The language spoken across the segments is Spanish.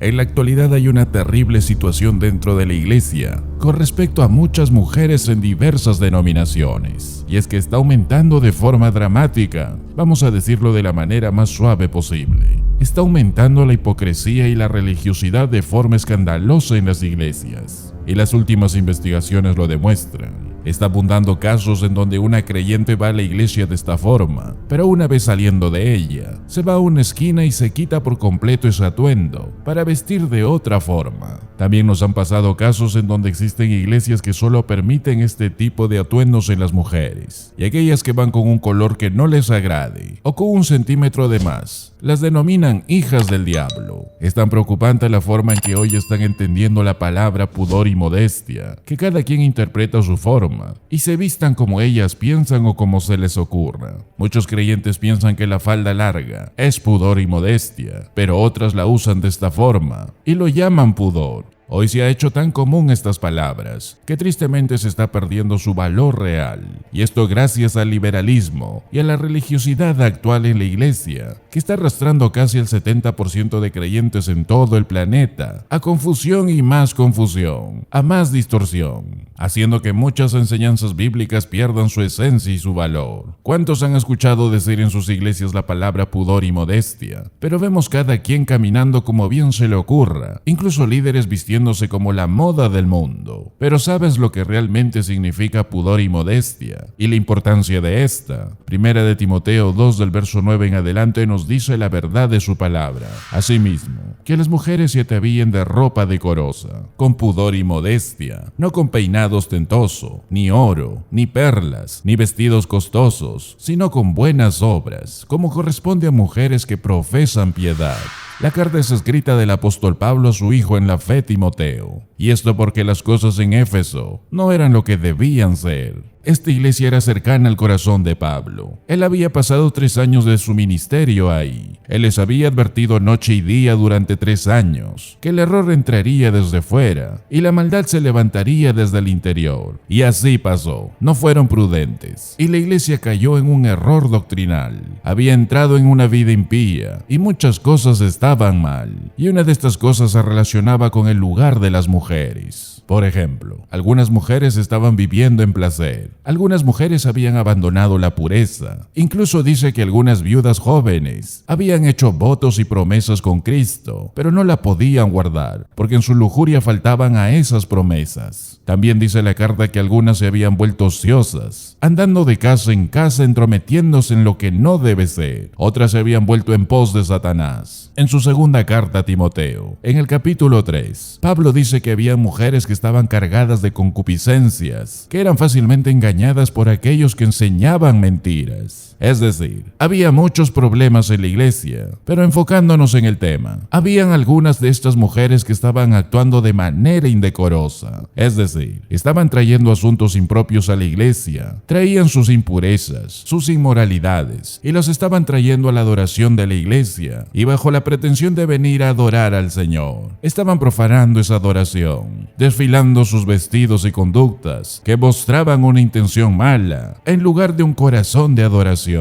En la actualidad hay una terrible situación dentro de la iglesia con respecto a muchas mujeres en diversas denominaciones, y es que está aumentando de forma dramática, vamos a decirlo de la manera más suave posible. Está aumentando la hipocresía y la religiosidad de forma escandalosa en las iglesias, y las últimas investigaciones lo demuestran. Está abundando casos en donde una creyente va a la iglesia de esta forma, pero una vez saliendo de ella, se va a una esquina y se quita por completo ese atuendo para vestir de otra forma. También nos han pasado casos en donde existen iglesias que solo permiten este tipo de atuendos en las mujeres, y aquellas que van con un color que no les agrade o con 1 centímetro de más, las denominan hijas del diablo. Es tan preocupante la forma en que hoy están entendiendo la palabra pudor y modestia, que cada quien interpreta a su forma y se vistan como ellas piensan o como se les ocurra. Muchos creyentes piensan que la falda larga es pudor y modestia, pero otras la usan de esta forma y lo llaman pudor. Hoy se ha hecho tan común estas palabras que tristemente se está perdiendo su valor real, y esto gracias al liberalismo y a la religiosidad actual en la iglesia, que está arrastrando casi el 70% de creyentes en todo el planeta a confusión y más confusión, a más distorsión, haciendo que muchas enseñanzas bíblicas pierdan su esencia y su valor. ¿Cuántos han escuchado decir en sus iglesias la palabra pudor y modestia? Pero vemos cada quien caminando como bien se le ocurra, incluso líderes vistiéndose como la moda del mundo. Pero ¿sabes lo que realmente significa pudor y modestia? Y la importancia de esta. Primera de Timoteo 2 del verso 9 en adelante nos dice la verdad de su palabra. Asimismo, que las mujeres se atavíen de ropa decorosa, con pudor y modestia, no con peinado ostentoso, ni oro, ni perlas, ni vestidos costosos, sino con buenas obras, como corresponde a mujeres que profesan piedad. La carta es escrita del apóstol Pablo a su hijo en la fe, Timoteo, y esto porque las cosas en Éfeso no eran lo que debían ser. Esta iglesia era cercana al corazón de Pablo. Él había pasado 3 años de su ministerio ahí. Él les había advertido noche y día durante 3 años que el error entraría desde fuera y la maldad se levantaría desde el interior. Y así pasó. No fueron prudentes y la iglesia cayó en un error doctrinal. Había entrado en una vida impía y muchas cosas estaban mal. Y una de estas cosas se relacionaba con el lugar de las mujeres. Por ejemplo, algunas mujeres estaban viviendo en placer. Algunas mujeres habían abandonado la pureza. Incluso dice que algunas viudas jóvenes habían hecho votos y promesas con Cristo, pero no la podían guardar, porque en su lujuria faltaban a esas promesas. También dice la carta que algunas se habían vuelto ociosas, andando de casa en casa entrometiéndose en lo que no debe ser. Otras se habían vuelto en pos de Satanás. En su segunda carta a Timoteo, en el capítulo 3, Pablo dice que había mujeres que estaban cargadas de concupiscencias, que eran fácilmente engañadas por aquellos que enseñaban mentiras. Es decir, había muchos problemas en la iglesia, pero enfocándonos en el tema, habían algunas de estas mujeres que estaban actuando de manera indecorosa, es decir, estaban trayendo asuntos impropios a la iglesia, traían sus impurezas, sus inmoralidades, y los estaban trayendo a la adoración de la iglesia, y bajo la pretensión de venir a adorar al Señor, estaban profanando esa adoración, desfilando sus vestidos y conductas que mostraban una intención mala, en lugar de un corazón de adoración.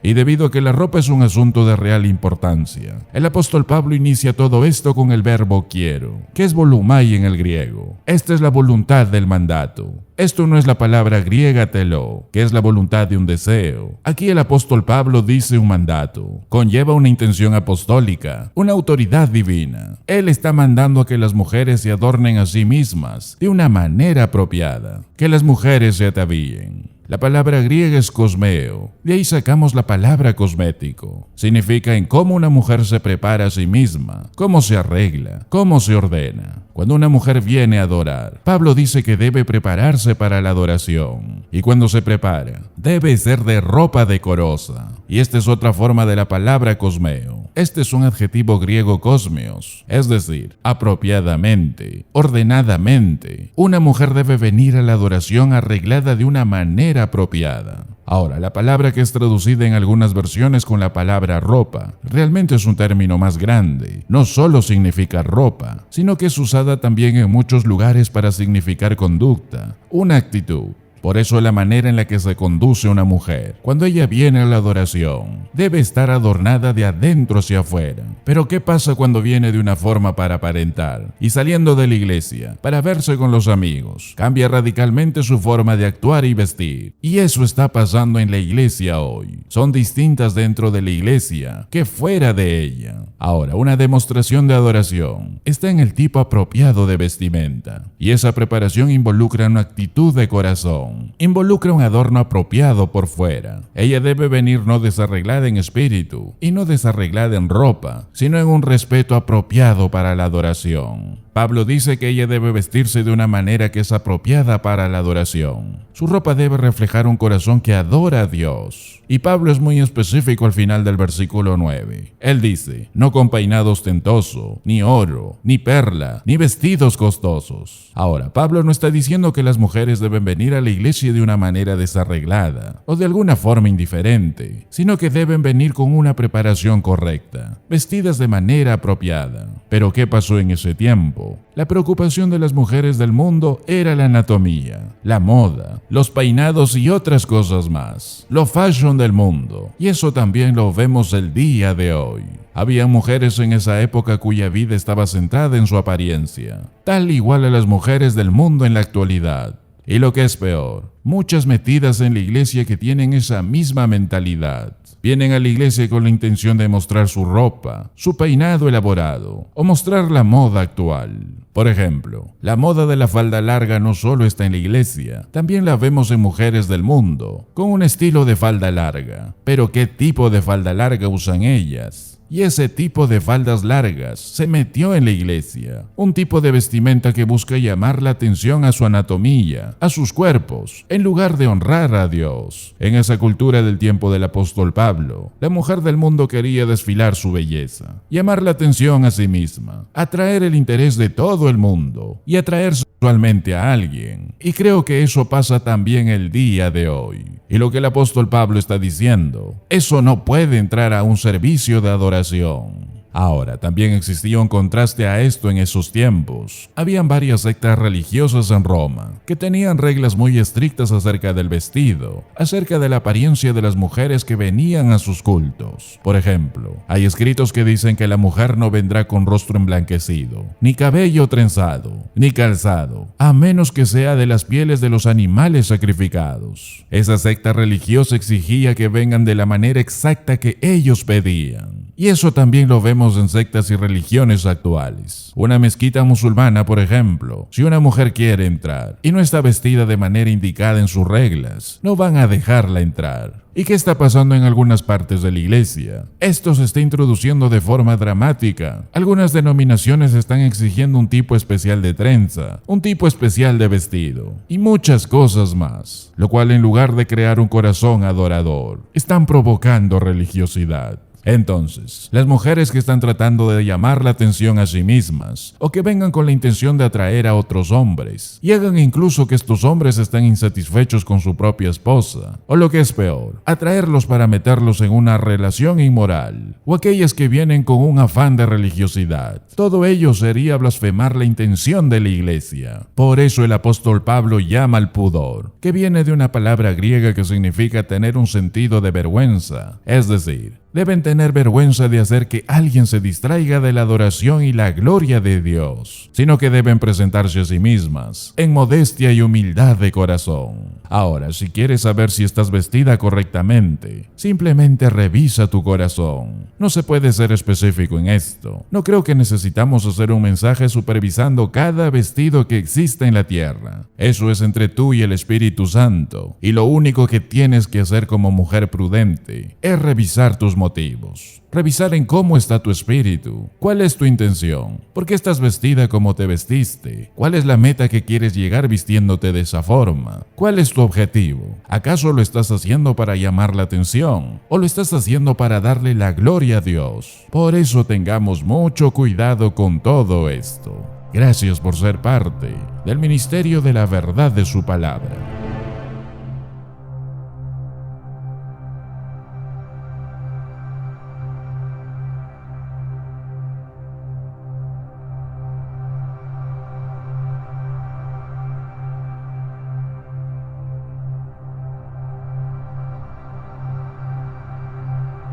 Y debido a que la ropa es un asunto de real importancia, el apóstol Pablo inicia todo esto con el verbo quiero, que es volumai en el griego. Esta es la voluntad del mandato. Esto no es la palabra griega telo, que es la voluntad de un deseo. Aquí el apóstol Pablo dice un mandato. Conlleva una intención apostólica, una autoridad divina. Él está mandando a que las mujeres se adornen a sí mismas de una manera apropiada, que las mujeres se atavíen. La palabra griega es cosmeo, de ahí sacamos la palabra cosmético. Significa en cómo una mujer se prepara a sí misma, cómo se arregla, cómo se ordena. Cuando una mujer viene a adorar, Pablo dice que debe prepararse para la adoración. Y cuando se prepara, debe ser de ropa decorosa. Y esta es otra forma de la palabra cosmeo. Este es un adjetivo griego cosmeos, es decir, apropiadamente, ordenadamente. Una mujer debe venir a la adoración arreglada de una manera apropiada. Ahora, la palabra que es traducida en algunas versiones con la palabra ropa, realmente es un término más grande. No solo significa ropa, sino que es usada también en muchos lugares para significar conducta, una actitud. Por eso la manera en la que se conduce una mujer cuando ella viene a la adoración debe estar adornada de adentro hacia afuera. Pero ¿qué pasa cuando viene de una forma para aparentar y saliendo de la iglesia para verse con los amigos? Cambia radicalmente su forma de actuar y vestir. Y eso está pasando en la iglesia hoy. Son distintas dentro de la iglesia que fuera de ella. Ahora, una demostración de adoración está en el tipo apropiado de vestimenta. Y esa preparación involucra una actitud de corazón. Involucra un adorno apropiado por fuera. Ella debe venir no desarreglada en espíritu y no desarreglada en ropa, sino en un respeto apropiado para la adoración. Pablo dice que ella debe vestirse de una manera que es apropiada para la adoración. Su ropa debe reflejar un corazón que adora a Dios. Y Pablo es muy específico al final del versículo 9. Él dice, no con peinado ostentoso, ni oro, ni perla, ni vestidos costosos. Ahora, Pablo no está diciendo que las mujeres deben venir a la iglesia de una manera desarreglada o de alguna forma indiferente, sino que deben venir con una preparación correcta, vestidas de manera apropiada. Pero ¿qué pasó en ese tiempo? La preocupación de las mujeres del mundo era la anatomía, la moda, los peinados y otras cosas más, lo fashion del mundo. Y eso también lo vemos el día de hoy. Había mujeres en esa época cuya vida estaba centrada en su apariencia, tal igual a las mujeres del mundo en la actualidad. Y lo que es peor, muchas metidas en la iglesia que tienen esa misma mentalidad. Vienen a la iglesia con la intención de mostrar su ropa, su peinado elaborado o mostrar la moda actual. Por ejemplo, la moda de la falda larga no solo está en la iglesia, también la vemos en mujeres del mundo, con un estilo de falda larga. Pero ¿qué tipo de falda larga usan ellas? Y ese tipo de faldas largas se metió en la iglesia. Un tipo de vestimenta que busca llamar la atención a su anatomía, a sus cuerpos, en lugar de honrar a Dios. En esa cultura del tiempo del apóstol Pablo, la mujer del mundo quería desfilar su belleza, llamar la atención a sí misma, atraer el interés de todo el mundo y atraer sexualmente a alguien. Y creo que eso pasa también el día de hoy. Y lo que el apóstol Pablo está diciendo, eso no puede entrar a un servicio de adoración. Ahora, también existía un contraste a esto en esos tiempos. Habían varias sectas religiosas en Roma que tenían reglas muy estrictas acerca del vestido, acerca de la apariencia de las mujeres que venían a sus cultos. Por ejemplo, hay escritos que dicen que la mujer no vendrá con rostro emblanquecido, ni cabello trenzado, ni calzado, a menos que sea de las pieles de los animales sacrificados. Esa secta religiosa exigía que vengan de la manera exacta que ellos pedían. Y eso también lo vemos en sectas y religiones actuales. Una mezquita musulmana, por ejemplo, si una mujer quiere entrar y no está vestida de manera indicada en sus reglas, no van a dejarla entrar. ¿Y qué está pasando en algunas partes de la iglesia? Esto se está introduciendo de forma dramática. Algunas denominaciones están exigiendo un tipo especial de trenza, un tipo especial de vestido y muchas cosas más, lo cual en lugar de crear un corazón adorador, están provocando religiosidad. Entonces, las mujeres que están tratando de llamar la atención a sí mismas o que vengan con la intención de atraer a otros hombres y hagan incluso que estos hombres estén insatisfechos con su propia esposa, o lo que es peor, atraerlos para meterlos en una relación inmoral, o aquellas que vienen con un afán de religiosidad. Todo ello sería blasfemar la intención de la iglesia. Por eso el apóstol Pablo llama al pudor, que viene de una palabra griega que significa tener un sentido de vergüenza, es decir, deben tener vergüenza de hacer que alguien se distraiga de la adoración y la gloria de Dios, sino que deben presentarse a sí mismas en modestia y humildad de corazón. Ahora, si quieres saber si estás vestida correctamente, simplemente revisa tu corazón. No se puede ser específico en esto. No creo que necesitamos hacer un mensaje supervisando cada vestido que existe en la tierra. Eso es entre tú y el Espíritu Santo, y lo único que tienes que hacer como mujer prudente es revisar tus motivos. Revisar en cómo está tu espíritu. ¿Cuál es tu intención? ¿Por qué estás vestida como te vestiste? ¿Cuál es la meta que quieres llegar vistiéndote de esa forma? ¿Cuál es tu objetivo? ¿Acaso lo estás haciendo para llamar la atención? ¿O lo estás haciendo para darle la gloria a Dios? Por eso tengamos mucho cuidado con todo esto. Gracias por ser parte del ministerio de la verdad de su palabra.